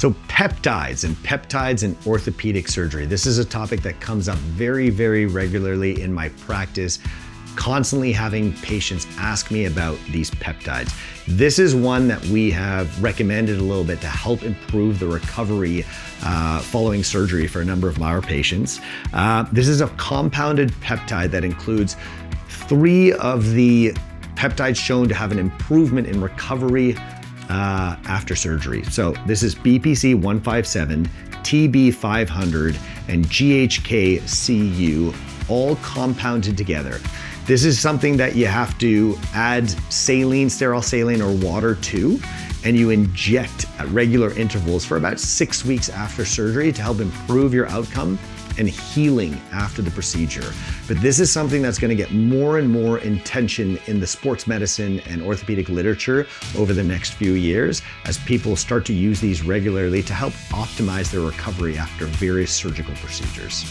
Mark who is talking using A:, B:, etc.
A: So peptides and orthopedic surgery. This is a topic that comes up very, very regularly in my practice, constantly having patients ask me about these peptides. This is one that we have recommended a little bit to help improve the recovery following surgery for a number of our patients. This is a compounded peptide that includes 3 of the peptides shown to have an improvement in recovery after surgery. So this is BPC 157, TB 500, and GHK-Cu, all compounded together. This is something that you have to add saline, sterile saline, or water to, and you inject at regular intervals for about 6 weeks after surgery to help improve your outcome and healing after the procedure. But this is something that's going to get more and more attention in the sports medicine and orthopedic literature over the next few years as people start to use these regularly to help optimize their recovery after various surgical procedures.